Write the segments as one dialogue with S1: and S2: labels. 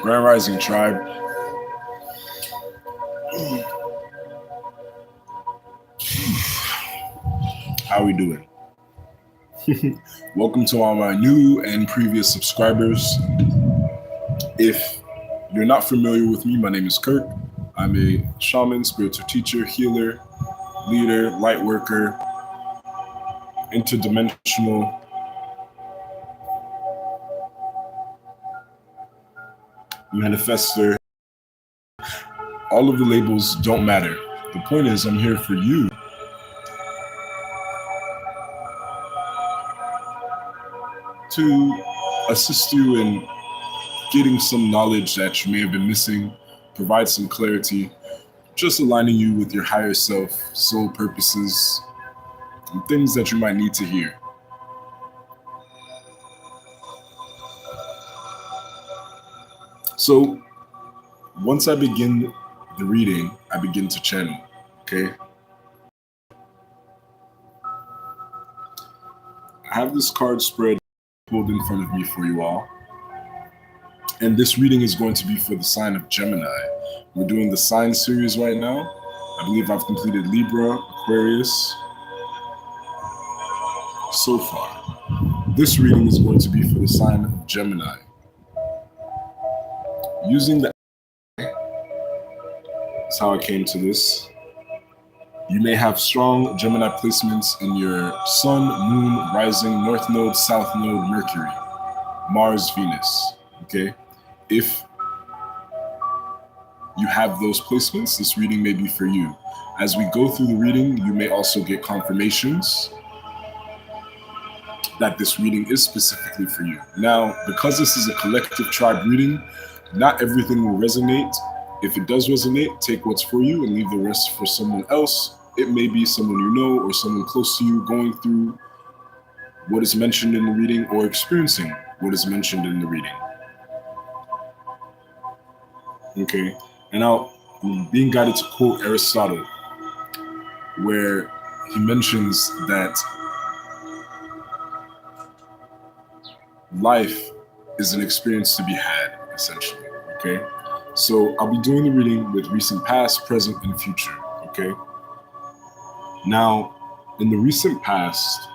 S1: Grand Rising Tribe. How are we doing? Welcome to all my new and previous subscribers. If you're not familiar with me, my name is Kirk. I'm a shaman, spiritual teacher, healer, leader, light worker, interdimensional, manifester. All of the labels don't matter. The point is, I'm here for you. To assist you in getting some knowledge that you may have been missing, provide some clarity, just aligning you with your higher self, soul purposes, and things that you might need to hear. So once I begin the reading, I begin to channel, okay? I have this card spread pulled in front of me for you all. And this reading is going to be for the sign of Gemini. We're doing the sign series right now. I believe I've completed Libra, Aquarius so far. This reading is going to be for the sign of Gemini. Using the that's how I came to this. You may have strong Gemini placements in your Sun, Moon, Rising, North Node, South Node, Mercury, Mars, Venus, okay? If you have those placements, this reading may be for you. As we go through the reading, you may also get confirmations that this reading is specifically for you. Now, because this is a collective tribe reading, not everything will resonate. If it does resonate, take what's for you and leave the rest for someone else. It may be someone you know or someone close to you going through what is mentioned in the reading or experiencing what is mentioned in the reading. Okay, and now I'm being guided to quote Aristotle, where he mentions that life is an experience to be had, essentially, okay? So I'll be doing the reading with recent past, present, and future, okay? Now, in the recent past,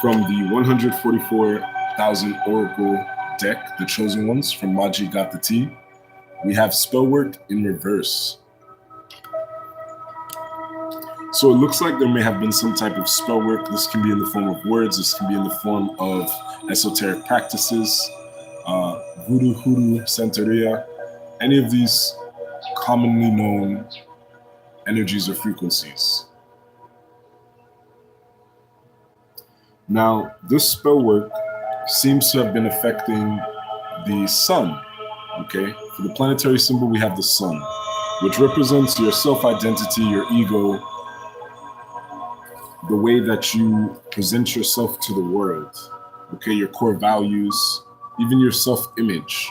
S1: from the 144,000 Oracle deck, the Chosen Ones from Maji Got the Tea, we have Spellwork in reverse. So it looks like there may have been some type of spellwork. This can be in the form of words. This can be in the form of esoteric practices, voodoo, hoodoo, santeria, any of these commonly known energies or frequencies. Now, this spell work seems to have been affecting the sun, okay? For the planetary symbol, we have the sun, which represents your self-identity, your ego, the way that you present yourself to the world, okay? Your core values, even your self-image,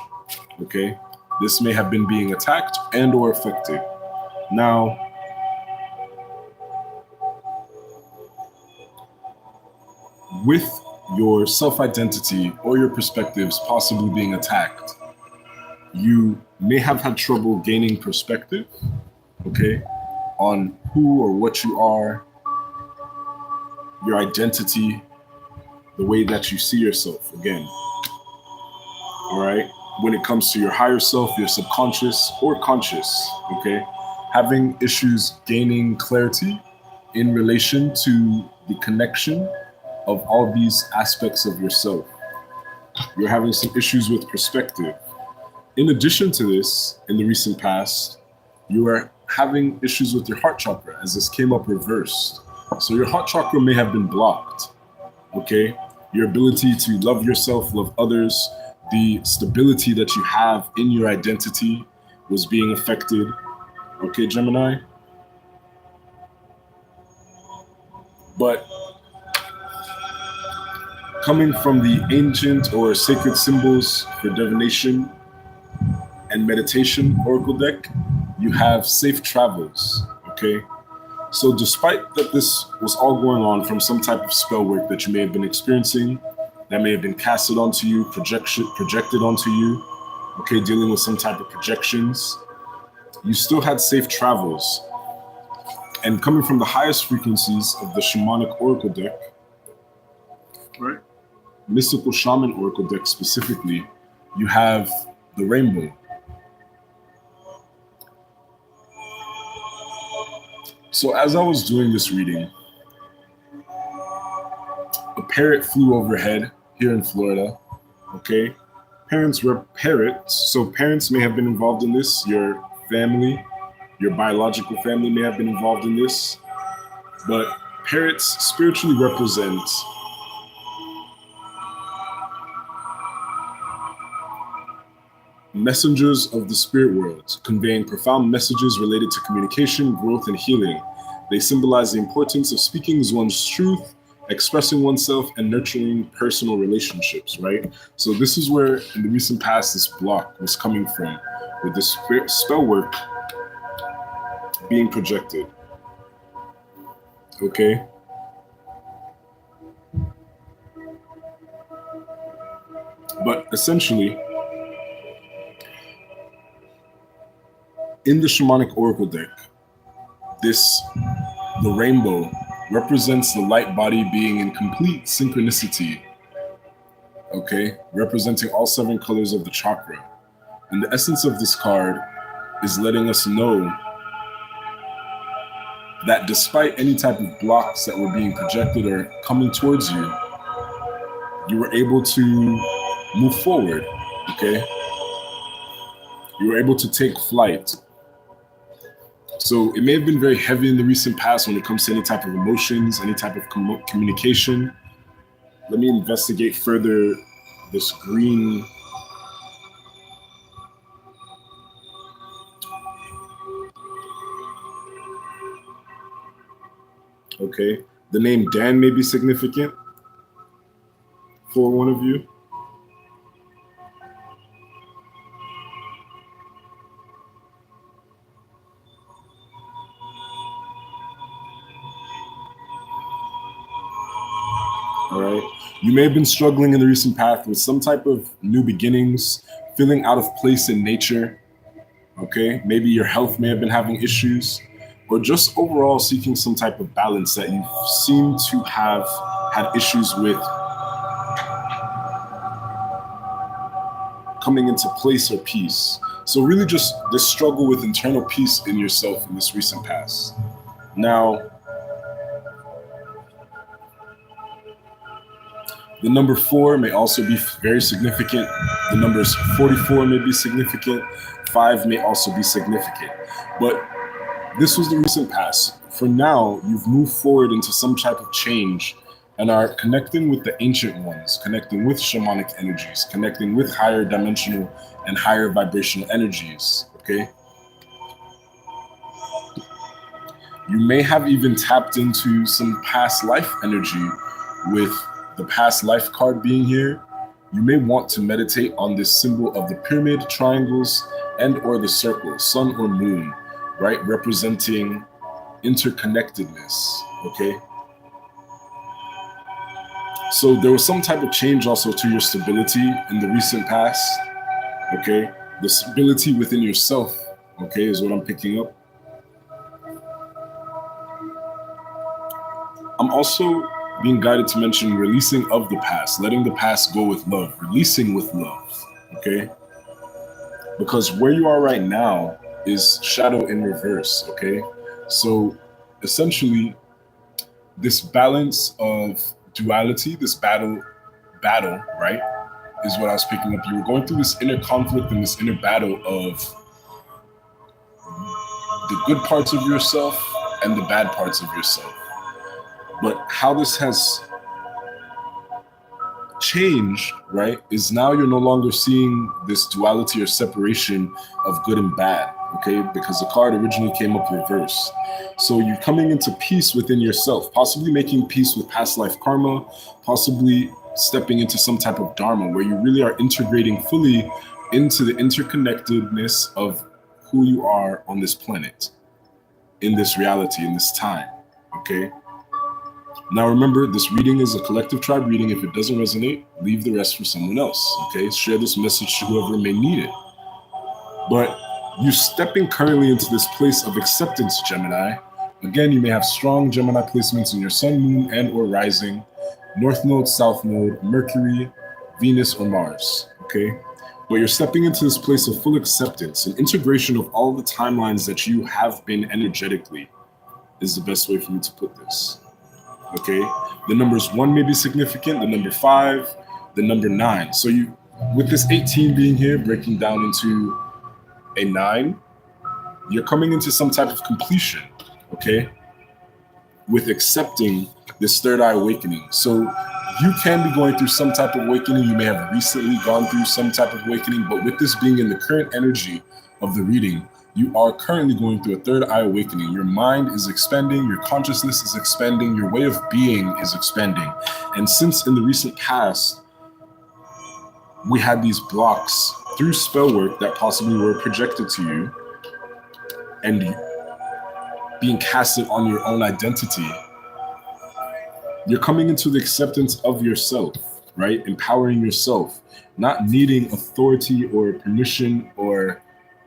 S1: okay? This may have been being attacked and or affected. Now, with your self-identity or your perspectives possibly being attacked, you may have had trouble gaining perspective, okay, on who or what you are, your identity, the way that you see yourself, again, all right? When it comes to your higher self, your subconscious or conscious, okay? Having issues gaining clarity in relation to the connection of all these aspects of yourself. You're having some issues with perspective. In addition to this, in the recent past, you are having issues with your heart chakra, as this came up reversed. So your heart chakra may have been blocked, okay? Your ability to love yourself, love others, the stability that you have in your identity was being affected, okay, Gemini? But coming from the ancient or sacred symbols for divination and meditation oracle deck, you have safe travels, okay? So despite that this was all going on from some type of spell work that you may have been experiencing, that may have been casted onto you, projected onto you, okay, dealing with some type of projections. You still had safe travels. And coming from the highest frequencies of the shamanic oracle deck, right? Mystical shaman oracle deck specifically, you have the rainbow. So as I was doing this reading, a parrot flew overhead here in Florida, okay? Parents were parrots, so parents may have been involved in this. Your family, your biological family may have been involved in this. But parrots spiritually represent messengers of the spirit world, conveying profound messages related to communication, growth, and healing. They symbolize the importance of speaking one's truth, expressing oneself, and nurturing personal relationships, right? So this is where, in the recent past, this block was coming from, with this spell work being projected, okay? But essentially, in the shamanic oracle deck, the rainbow represents the light body being in complete synchronicity, okay? Representing all 7 colors of the chakra. And the essence of this card is letting us know that despite any type of blocks that were being projected or coming towards you, you were able to move forward, okay? You were able to take flight. So it may have been very heavy in the recent past when it comes to any type of emotions, any type of communication. Let me investigate further this green. Okay, the name Dan may be significant for one of you. All right. You may have been struggling in the recent past with some type of new beginnings, feeling out of place in nature. Okay. Maybe your health may have been having issues, or just overall seeking some type of balance that you seem to have had issues with coming into place or peace. So really just this struggle with internal peace in yourself in this recent past. Now, the number 4 may also be very significant. The numbers 44 may be significant. 5 may also be significant. But this was the recent past. For now, you've moved forward into some type of change and are connecting with the ancient ones, connecting with shamanic energies, connecting with higher dimensional and higher vibrational energies, okay? You may have even tapped into some past life energy with the past life card being here. You may want to meditate on this symbol of the pyramid, triangles, and or the circle, sun or moon, right? Representing interconnectedness, okay? So there was some type of change also to your stability in the recent past, okay? The stability within yourself, okay, is what I'm picking up. I'm also being guided to mention releasing of the past, letting the past go with love, releasing with love, okay? Because where you are right now is shadow in reverse, okay? So essentially, this balance of duality, this battle, right, is what I was picking up. You were going through this inner conflict and this inner battle of the good parts of yourself and the bad parts of yourself. But how this has changed, right, is now you're no longer seeing this duality or separation of good and bad, okay? Because the card originally came up reverse. So you're coming into peace within yourself, possibly making peace with past life karma, possibly stepping into some type of dharma where you really are integrating fully into the interconnectedness of who you are on this planet, in this reality, in this time, okay? Now remember, this reading is a collective tribe reading. If it doesn't resonate, leave the rest for someone else, okay? Share this message to whoever may need it. But you're stepping currently into this place of acceptance, Gemini. Again, you may have strong Gemini placements in your sun, moon, and or rising, north node, south node, Mercury, Venus, or Mars, okay? But you're stepping into this place of full acceptance and integration of all the timelines that you have been energetically is the best way for me to put this, okay? The numbers 1 may be significant, the number 5, the number 9. So you, with this 18 being here, breaking down into a 9, you're coming into some type of completion, okay, with accepting this third eye awakening. So you can be going through some type of awakening. You may have recently gone through some type of awakening, but with this being in the current energy of the reading, you are currently going through a third eye awakening. Your mind is expanding, your consciousness is expanding, your way of being is expanding. And since in the recent past, we had these blocks through spell work that possibly were projected to you and being casted on your own identity, you're coming into the acceptance of yourself, right? Empowering yourself, not needing authority or permission or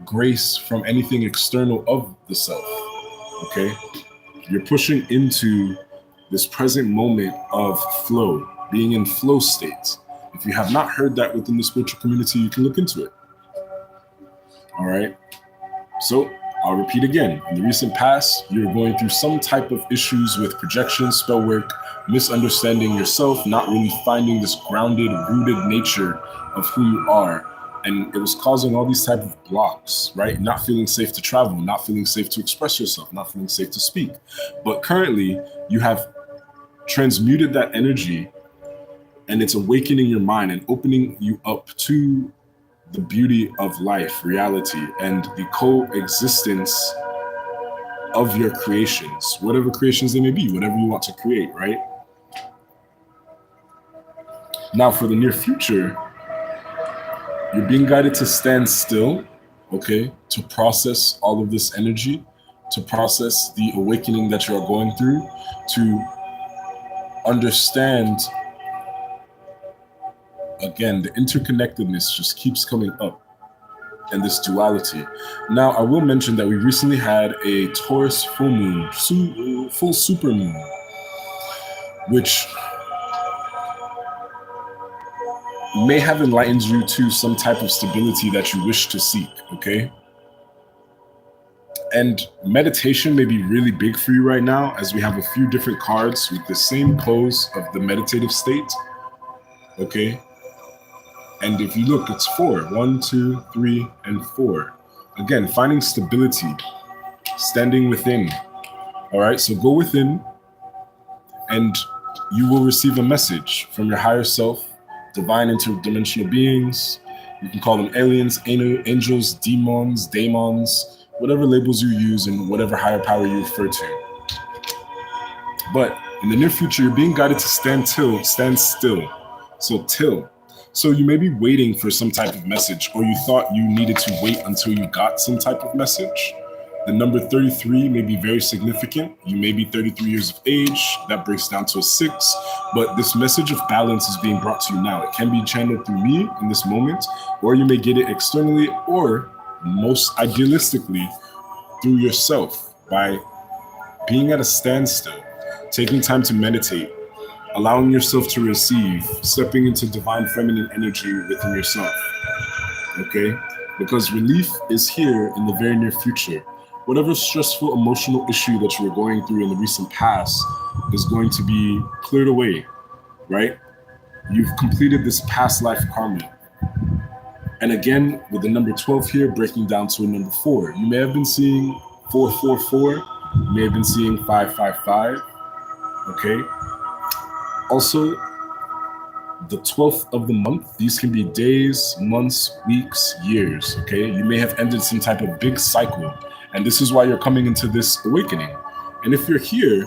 S1: grace from anything external of the self, okay? You're pushing into this present moment of flow, being in flow state. If you have not heard that within the spiritual community, you can look into it, all right? So I'll repeat again. In the recent past, you're going through some type of issues with projection, spell work, misunderstanding yourself, not really finding this grounded, rooted nature of who you are. And it was causing all these type of blocks, right? Not feeling safe to travel, not feeling safe to express yourself, not feeling safe to speak. But currently, you have transmuted that energy and it's awakening your mind and opening you up to the beauty of life, reality, and the coexistence of your creations, whatever creations they may be, whatever you want to create, right? Now, for the near future, you're being guided to stand still, okay, to process all of this energy, to process the awakening that you're going through, to understand, again, the interconnectedness just keeps coming up and this duality. Now, I will mention that we recently had a Taurus full moon, full super moon, which may have enlightened you to some type of stability that you wish to seek, okay? And meditation may be really big for you right now, as we have a few different cards with the same pose of the meditative state, okay? And if you look, it's 4. 1, 2, 3, and 4. Again, finding stability, standing within. All right, so go within and you will receive a message from your higher self, divine interdimensional beings. You can call them aliens, angels, daemons, whatever labels you use and whatever higher power you refer to. But in the near future, you're being guided to stand still. So till. So you may be waiting for some type of message, or you thought you needed to wait until you got some type of message. The number 33 may be very significant. You may be 33 years of age. That breaks down to a 6. But this message of balance is being brought to you now. It can be channeled through me in this moment, or you may get it externally, or most idealistically through yourself by being at a standstill, taking time to meditate, allowing yourself to receive, stepping into divine feminine energy within yourself, okay? Because relief is here in the very near future. Whatever stressful emotional issue that you were going through in the recent past is going to be cleared away, right? You've completed this past life karma. And again, with the number 12 here, breaking down to a number 4. You may have been seeing 444, you may have been seeing 555, okay? Also, the 12th of the month, these can be days, months, weeks, years, okay? You may have ended some type of big cycle, and this is why you're coming into this awakening. And if you're here,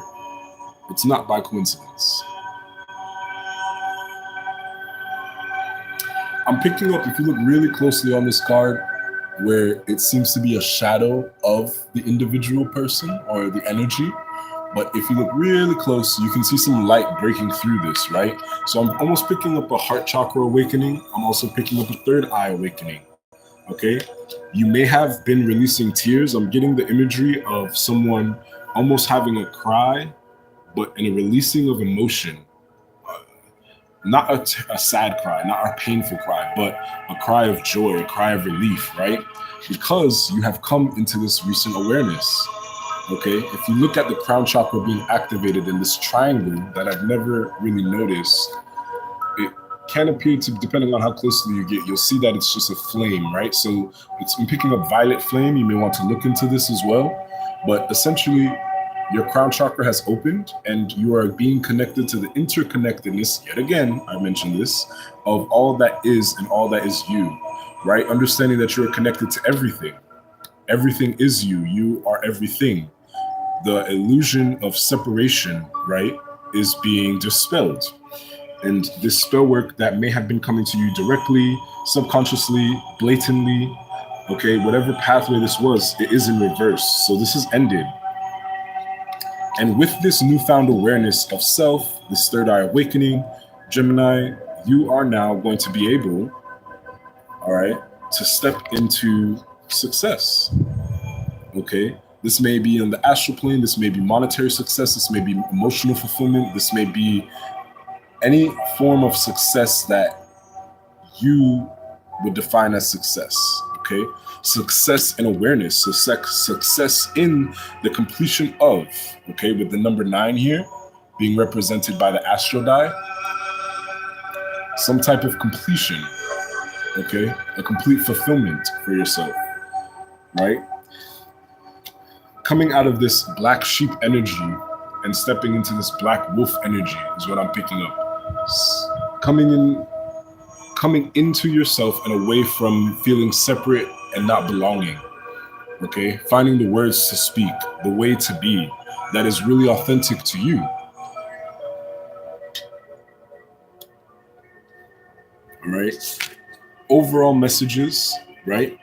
S1: it's not by coincidence. I'm picking up, if you look really closely on this card, where it seems to be a shadow of the individual person or the energy. But if you look really close, you can see some light breaking through this, right? So I'm almost picking up a heart chakra awakening. I'm also picking up a third eye awakening. Okay, you may have been releasing tears. I'm getting the imagery of someone almost having a cry, but in a releasing of emotion. Not a sad cry, not a painful cry, but a cry of joy, a cry of relief, right? Because you have come into this recent awareness. Okay, if you look at the crown chakra being activated in this triangle that I've never really noticed, it can appear to, depending on how closely you get, you'll see that it's just a flame, right? So I'm picking up violet flame. You may want to look into this as well. But essentially, your crown chakra has opened and you are being connected to the interconnectedness, yet again, I mentioned this, of all that is and all that is you, right? Understanding that you're connected to everything. Everything is you. You are everything. The illusion of separation, right, is being dispelled. And this spell work that may have been coming to you directly, subconsciously, blatantly, okay, whatever pathway this was, it is in reverse. So this is ended. And with this newfound awareness of self, this third eye awakening, Gemini, you are now going to be able, all right, to step into success. Okay, this may be on the astral plane, this may be monetary success, this may be emotional fulfillment, this may be any form of success that you would define as success. Okay, success and awareness, so success in the completion of, okay, with the number 9 here being represented by the astral die, some type of completion, okay, a complete fulfillment for yourself, right? Coming out of this black sheep energy and stepping into this black wolf energy is what I'm picking up. Coming into yourself and away from feeling separate and not belonging. Okay, finding the words to speak, the way to be that is really authentic to you. All right. Overall messages, right,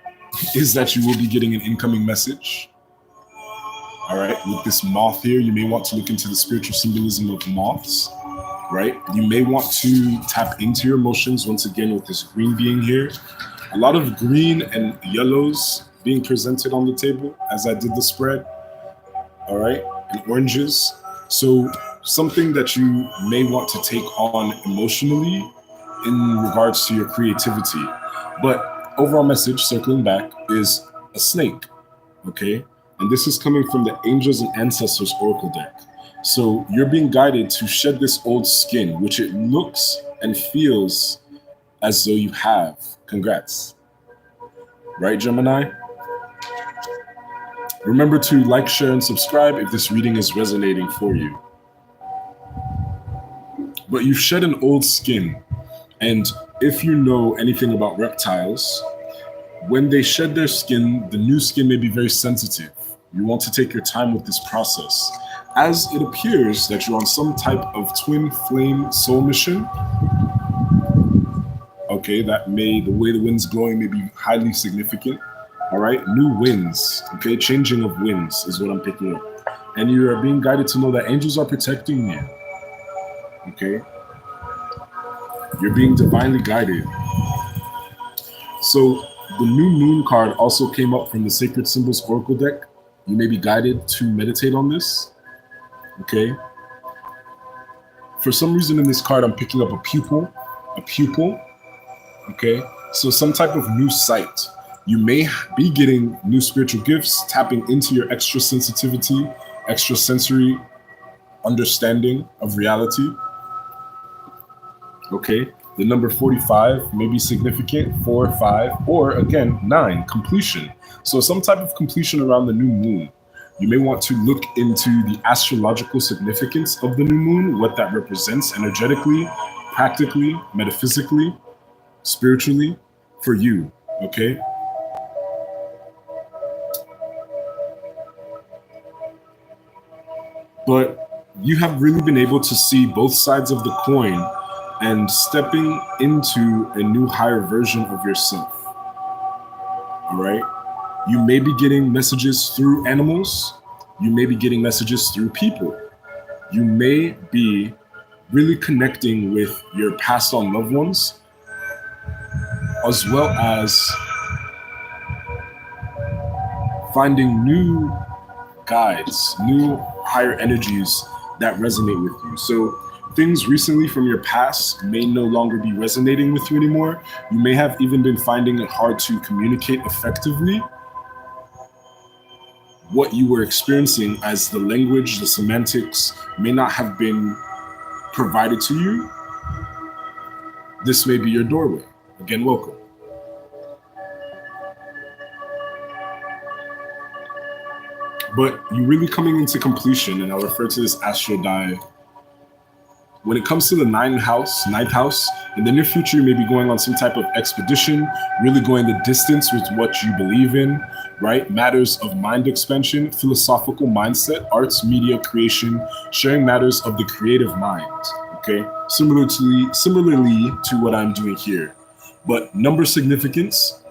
S1: is that you will be getting an incoming message. All right, with this moth here, you may want to look into the spiritual symbolism of moths, right? You may want to tap into your emotions once again with this green being here. A lot of green and yellows being presented on the table as I did the spread, all right, and oranges. So something that you may want to take on emotionally in regards to your creativity. But overall message, circling back, is a snake, okay? And this is coming from the Angels and Ancestors Oracle deck. So you're being guided to shed this old skin, which it looks and feels as though you have. Congrats. Right, Gemini? Remember to like, share, and subscribe if this reading is resonating for you. But you've shed an old skin. And if you know anything about reptiles, when they shed their skin, the new skin may be very sensitive. You want to take your time with this process, as it appears that you're on some type of twin flame soul mission. Okay, that may, the way the wind's blowing may be highly significant. All right, new winds, okay, changing of winds is what I'm picking up. And you are being guided to know that angels are protecting you. Okay, you're being divinely guided. So the new moon card also came up from the Sacred Symbols Oracle deck. You may be guided to meditate on this. Okay. For some reason in this card, I'm picking up a pupil. Okay. So some type of new sight. You may be getting new spiritual gifts, tapping into your extra sensitivity, extra sensory understanding of reality. Okay. The number 45 may be significant, 4, 5, or again, 9, completion. So some type of completion around the new moon. You may want to look into the astrological significance of the new moon, what that represents energetically, practically, metaphysically, spiritually for you, okay? But you have really been able to see both sides of the coin and stepping into a new higher version of yourself. All right. You may be getting messages through animals. You may be getting messages through people. You may be really connecting with your passed on loved ones, as well as finding new guides, new higher energies that resonate with you. So things recently from your past may no longer be resonating with you anymore. You may have even been finding it hard to communicate effectively what you were experiencing, as the language, the semantics may not have been provided to you. This may be your doorway. Again, welcome. But you're really coming into completion, and I'll refer to this astral die. When it comes to the ninth house, in the near future, you may be going on some type of expedition, really going the distance with what you believe in, right? Matters of mind expansion, philosophical mindset, arts, media creation, sharing matters of the creative mind, okay? Similarly to what I'm doing here. But number significance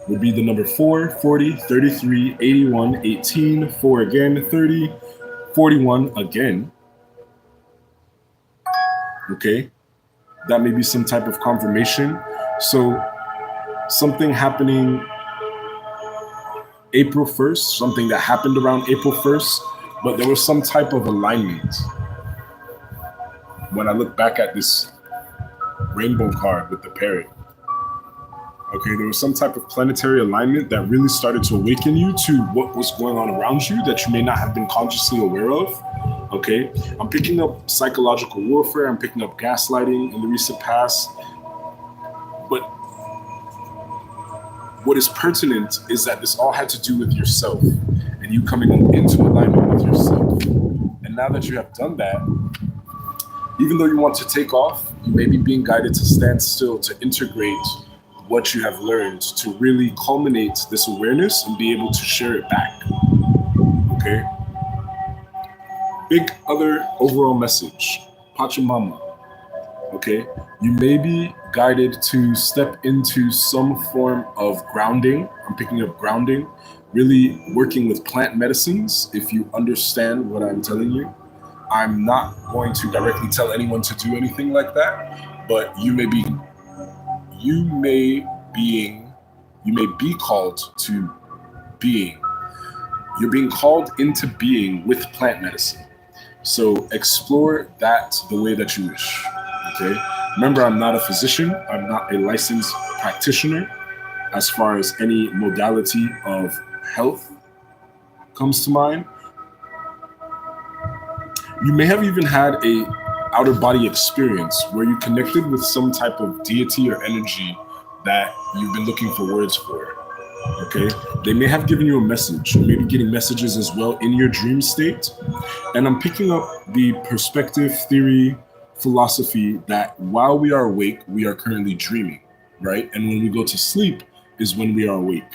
S1: would be the number 4, 40, 33, 81, 18, 4 again, 30, 41 again. Okay, that may be some type of confirmation. So something happening April 1st, something that happened around April 1st, but there was some type of alignment. When I look back at this rainbow card with the parrot, okay, there was some type of planetary alignment that really started to awaken you to what was going on around you that you may not have been consciously aware of. Okay, I'm picking up psychological warfare, I'm picking up gaslighting in the recent past. But what is pertinent is that this all had to do with yourself and you coming into alignment with yourself. And now that you have done that, even though you want to take off, you may be being guided to stand still, to integrate what you have learned, to really culminate this awareness and be able to share it back. Okay? Big other overall message, Pachamama. Okay? You may be guided to step into some form of grounding. I'm picking up grounding, really working with plant medicines, if you understand what I'm telling you. I'm not going to directly tell anyone to do anything like that, but you may be called to being. You're being called into being with plant medicine. So explore that the way that you wish. Okay. Remember, I'm not a physician. I'm not a licensed practitioner as far as any modality of health comes to mind. You may have even had a outer body experience where you connected with some type of deity or energy that you've been looking for words for. Okay, they may have given you a message. You may be getting messages as well in your dream state. And I'm picking up the perspective, theory, philosophy that while we are awake, we are currently dreaming, right? And when we go to sleep is when we are awake.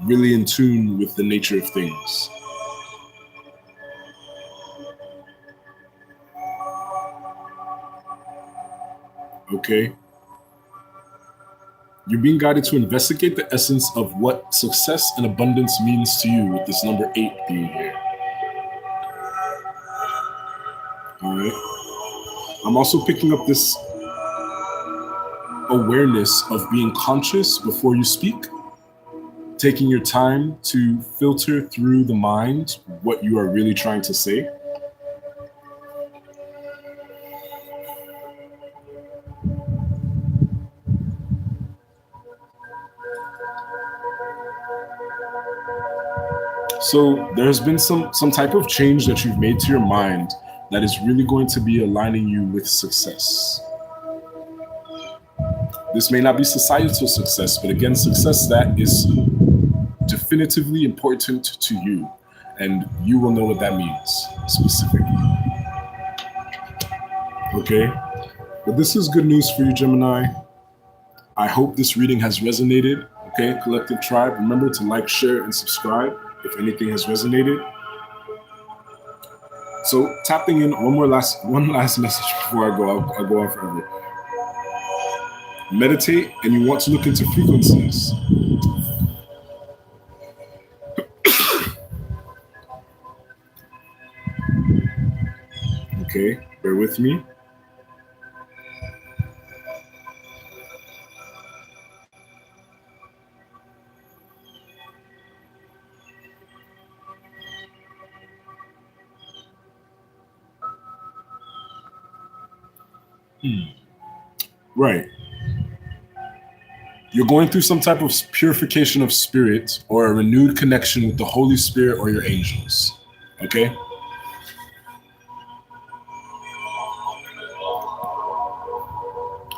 S1: Really in tune with the nature of things. Okay? You're being guided to investigate the essence of what success and abundance means to you with this number 8 being here. All right. I'm also picking up this awareness of being conscious before you speak, taking your time to filter through the mind what you are really trying to say. So there has been some type of change that you've made to your mind that is really going to be aligning you with success. This may not be societal success, but again, success that is definitively important to you, and you will know what that means specifically. Okay, but this is good news for you, Gemini. I hope this reading has resonated. Okay, Collective Tribe, remember to like, share, and subscribe if anything has resonated. So tapping in one last message before I go. I'll go on forever. Meditate, and you want to look into frequencies. Okay, bear with me. Right. You're going through some type of purification of spirit or a renewed connection with the Holy Spirit or your angels. Okay?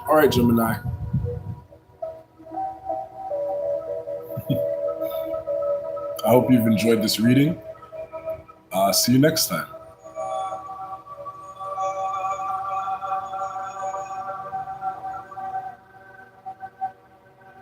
S1: All right, Gemini. I hope you've enjoyed this reading. See you next time.